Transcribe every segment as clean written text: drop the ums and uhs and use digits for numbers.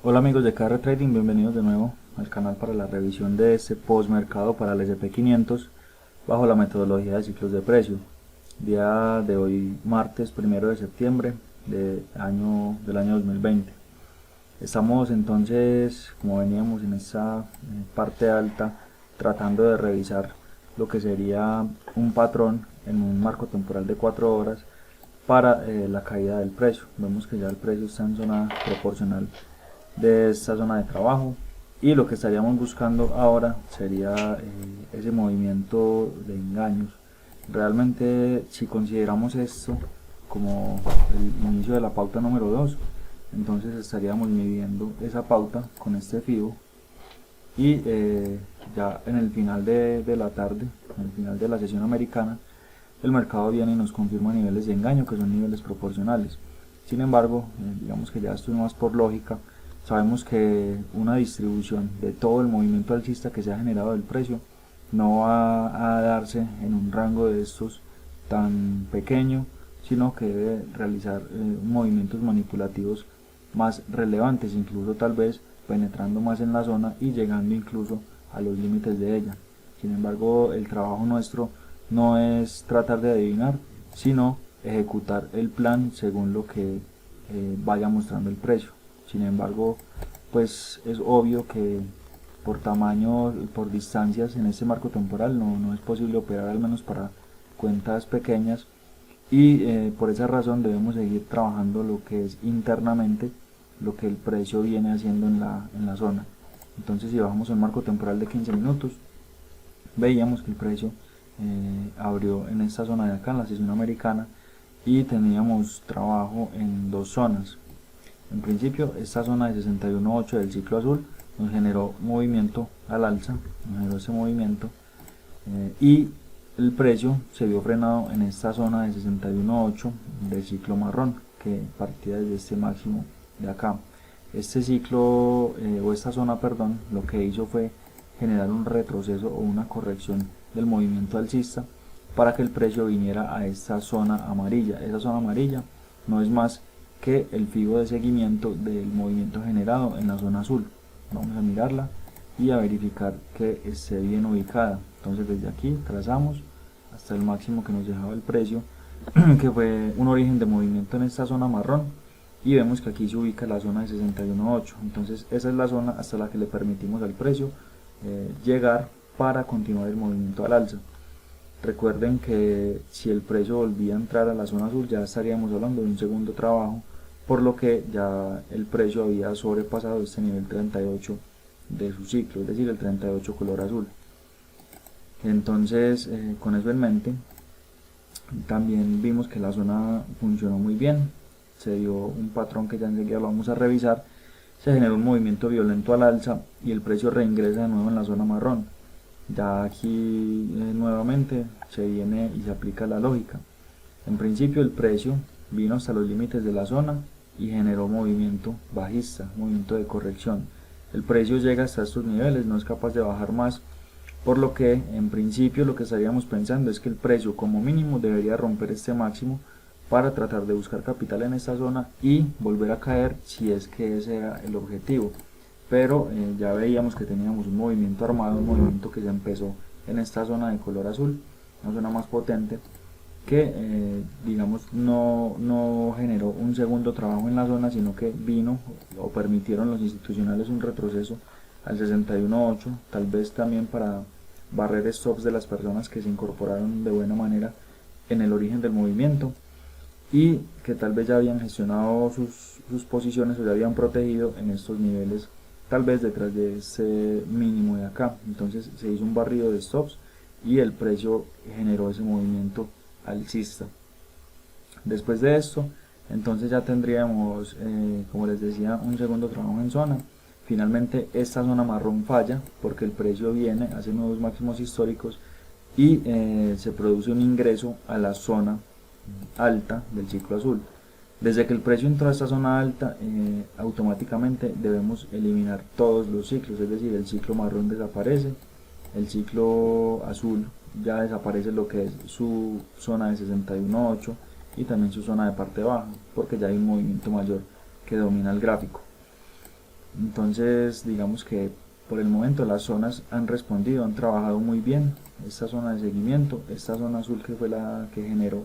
Hola amigos de KR Trading, bienvenidos de nuevo al canal para la revisión de este postmercado para el S&P 500 bajo la metodología de ciclos de precio. Día de hoy, martes 1 de septiembre del año 2020. Estamos entonces, como veníamos en esta parte alta, tratando de revisar lo que sería un patrón en un marco temporal de 4 horas para la caída del precio. Vemos que ya el precio está en zona proporcional de esta zona de trabajo, y lo que estaríamos buscando ahora sería ese movimiento de engaños. Realmente, si consideramos esto como el inicio de la pauta número 2, entonces estaríamos midiendo esa pauta con este FIBO, y ya en el final de la tarde, en el final de la sesión americana, el mercado viene y nos confirma niveles de engaño que son niveles proporcionales. Sin embargo, digamos que ya esto es más por lógica. Sabemos que una distribución de todo el movimiento alcista que se ha generado del precio no va a darse en un rango de estos tan pequeño, sino que debe realizar movimientos manipulativos más relevantes, incluso tal vez penetrando más en la zona y llegando incluso a los límites de ella. Sin embargo, el trabajo nuestro no es tratar de adivinar, sino ejecutar el plan según lo que vaya mostrando el precio. Sin embargo, pues es obvio que por tamaño, por distancias en este marco temporal no es posible operar, al menos para cuentas pequeñas, y por esa razón debemos seguir trabajando lo que es internamente lo que el precio viene haciendo en la zona. Entonces, si bajamos un marco temporal de 15 minutos, veíamos que el precio abrió en esta zona de acá, en la sesión americana, y teníamos trabajo en dos zonas. En principio, esta zona de 61.8 del ciclo azul nos generó movimiento al alza, nos generó ese movimiento, y el precio se vio frenado en esta zona de 61.8 del ciclo marrón, que partía desde este máximo de acá. Este ciclo, o esta zona, perdón, lo que hizo fue generar un retroceso o una corrección del movimiento alcista para que el precio viniera a esta zona amarilla. Esa zona amarilla no es más que el fibo de seguimiento del movimiento generado en la zona azul. Vamos a mirarla y a verificar que esté bien ubicada. Entonces, desde aquí trazamos hasta el máximo que nos dejaba el precio, que fue un origen de movimiento en esta zona marrón, y vemos que aquí se ubica la zona de 61.8. entonces esa es la zona hasta la que le permitimos al precio llegar para continuar el movimiento al alza. Recuerden que si el precio volvía a entrar a la zona azul, ya estaríamos hablando de un segundo trabajo, por lo que ya el precio había sobrepasado este nivel 38 de su ciclo, es decir, el 38 color azul. Entonces, con eso en mente, también vimos que la zona funcionó muy bien, se dio un patrón que ya enseguida lo vamos a revisar, se generó un movimiento violento al alza y el precio reingresa de nuevo en la zona marrón. Ya aquí nuevamente se viene y se aplica la lógica. En principio el precio vino hasta los límites de la zona y generó movimiento bajista, movimiento de corrección. El precio llega hasta estos niveles, no es capaz de bajar más, por lo que en principio lo que estaríamos pensando es que el precio como mínimo debería romper este máximo para tratar de buscar capital en esta zona y volver a caer si es que ese era el objetivo. Pero ya veíamos que teníamos un movimiento armado, un movimiento que ya empezó en esta zona de color azul, una zona más potente, que digamos no generó un segundo trabajo en la zona, sino que vino o permitieron los institucionales un retroceso al 61.8, tal vez también para barrer stops de las personas que se incorporaron de buena manera en el origen del movimiento y que tal vez ya habían gestionado sus posiciones o ya habían protegido en estos niveles, tal vez detrás de ese mínimo de acá. Entonces se hizo un barrido de stops y el precio generó ese movimiento alcista. Después de esto, entonces ya tendríamos, como les decía, un segundo trabajo en zona. Finalmente esta zona marrón falla porque el precio viene, hace nuevos máximos históricos y se produce un ingreso a la zona alta del ciclo azul. Desde que el precio entró a esta zona alta, automáticamente debemos eliminar todos los ciclos, es decir, el ciclo marrón desaparece, el ciclo azul ya desaparece lo que es su zona de 61.8 y también su zona de parte baja, porque ya hay un movimiento mayor que domina el gráfico. Entonces digamos que por el momento las zonas han respondido, han trabajado muy bien. Esta zona de seguimiento, esta zona azul que fue la que generó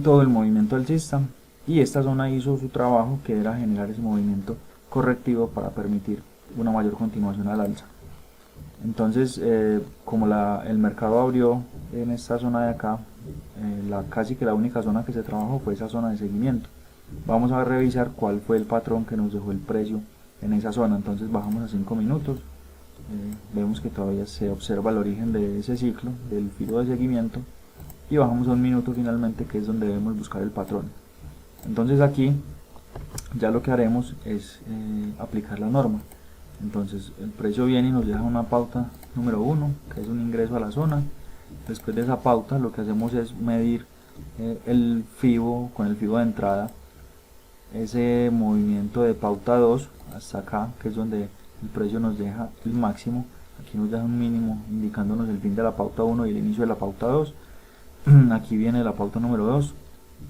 todo el movimiento alcista, y esta zona hizo su trabajo, que era generar ese movimiento correctivo para permitir una mayor continuación al alza. Entonces como el mercado abrió en esta zona de acá, casi que la única zona que se trabajó fue esa zona de seguimiento. Vamos a revisar cuál fue el patrón que nos dejó el precio en esa zona. Entonces bajamos a 5 minutos, vemos que todavía se observa el origen de ese ciclo del filo de seguimiento, y bajamos a 1 minuto finalmente, que es donde debemos buscar el patrón. Entonces aquí ya lo que haremos es aplicar la norma. Entonces el precio viene y nos deja una pauta número 1, que es un ingreso a la zona. Después de esa pauta lo que hacemos es medir el FIBO con el FIBO de entrada, ese movimiento de pauta 2 hasta acá, que es donde el precio nos deja el máximo. Aquí nos deja un mínimo indicándonos el fin de la pauta 1 y el inicio de la pauta 2. Aquí viene la pauta número 2,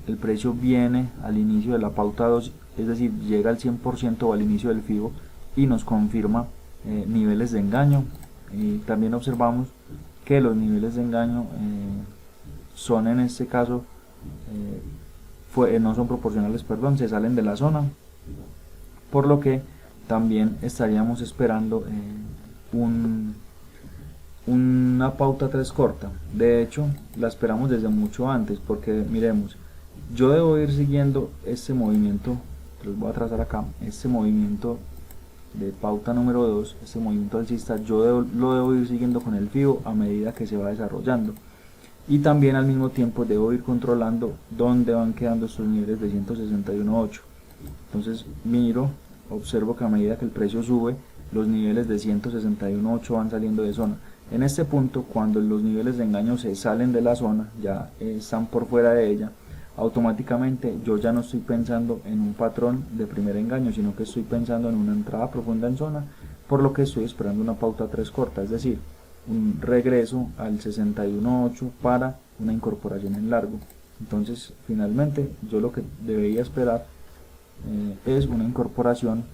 el precio viene al inicio de la pauta 2, es decir, llega al 100% o al inicio del FIBO, y nos confirma niveles de engaño. Y también observamos que los niveles de engaño son, en este caso no son proporcionales, perdón, se salen de la zona, por lo que también estaríamos esperando una pauta 3 corta. De hecho la esperamos desde mucho antes, porque miremos, yo debo ir siguiendo este movimiento, los voy a trazar acá, este movimiento de pauta número 2, este movimiento alcista, lo debo ir siguiendo con el FIBO a medida que se va desarrollando, y también al mismo tiempo debo ir controlando dónde van quedando estos niveles de 161.8. Entonces miro, observo que a medida que el precio sube, los niveles de 161.8 van saliendo de zona. En este punto, cuando los niveles de engaño se salen de la zona, ya están por fuera de ella, automáticamente yo ya no estoy pensando en un patrón de primer engaño, sino que estoy pensando en una entrada profunda en zona, por lo que estoy esperando una pauta 3 corta, es decir, un regreso al 61.8 para una incorporación en largo. Entonces finalmente yo lo que debería esperar es una incorporación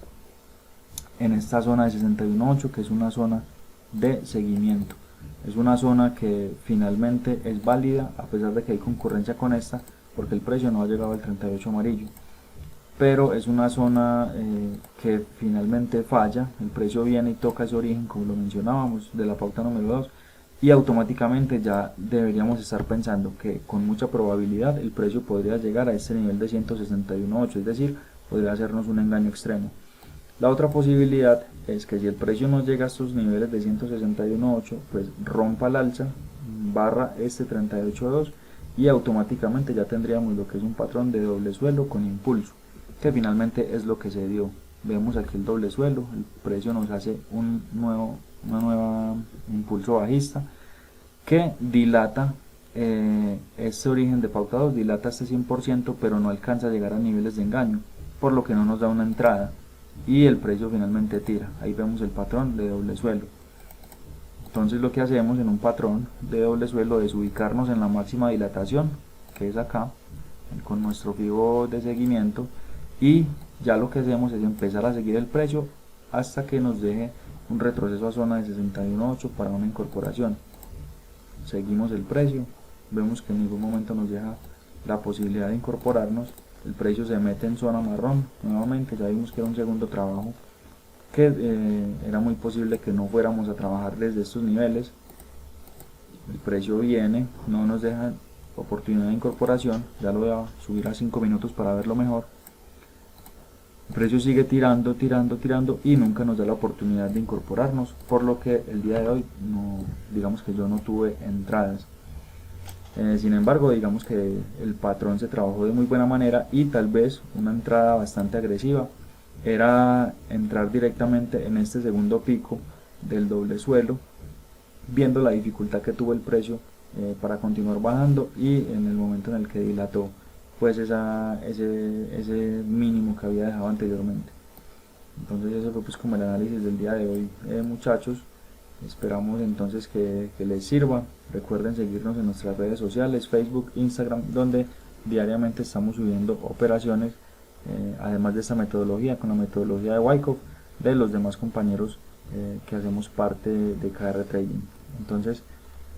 en esta zona de 61.8, que es una zona de seguimiento. Es una zona que finalmente es válida, a pesar de que hay concurrencia con esta, porque el precio no ha llegado al 38 amarillo, pero es una zona que finalmente falla. El precio viene y toca ese origen, como lo mencionábamos, de la pauta número 2, y automáticamente ya deberíamos estar pensando que con mucha probabilidad el precio podría llegar a este nivel de 161.8, es decir, podría hacernos un engaño extremo. La otra posibilidad es que si el precio no llega a estos niveles de 161.8, pues rompa el alza, barra este 38.2, y automáticamente ya tendríamos lo que es un patrón de doble suelo con impulso, que finalmente es lo que se dio. Vemos aquí el doble suelo, el precio nos hace una nueva impulso bajista que dilata este origen de pauta 2, dilata este 100%, pero no alcanza a llegar a niveles de engaño, por lo que no nos da una entrada, y el precio finalmente tira. Ahí vemos el patrón de doble suelo. Entonces lo que hacemos en un patrón de doble suelo es ubicarnos en la máxima dilatación, que es acá, con nuestro FIBO de seguimiento, y ya lo que hacemos es empezar a seguir el precio hasta que nos deje un retroceso a zona de 61.8 para una incorporación. Seguimos el precio, vemos que en ningún momento nos deja la posibilidad de incorporarnos, el precio se mete en zona marrón nuevamente. Ya vimos que era un segundo trabajo, que era muy posible que no fuéramos a trabajar desde estos niveles. El precio viene, no nos deja oportunidad de incorporación, ya lo voy a subir a 5 minutos para verlo mejor. El precio sigue tirando y nunca nos da la oportunidad de incorporarnos, por lo que el día de hoy digamos que yo no tuve entradas. Sin embargo, digamos que el patrón se trabajó de muy buena manera, y tal vez una entrada bastante agresiva era entrar directamente en este segundo pico del doble suelo, viendo la dificultad que tuvo el precio para continuar bajando, y en el momento en el que dilató pues ese mínimo que había dejado anteriormente. Entonces eso fue pues como el análisis del día de hoy, muchachos. Esperamos entonces que les sirva. Recuerden seguirnos en nuestras redes sociales, Facebook, Instagram, donde diariamente estamos subiendo operaciones, además de esta metodología, con la metodología de Wyckoff, de los demás compañeros que hacemos parte de KR Trading. Entonces,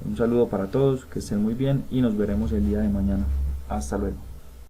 un saludo para todos, que estén muy bien y nos veremos el día de mañana. Hasta luego.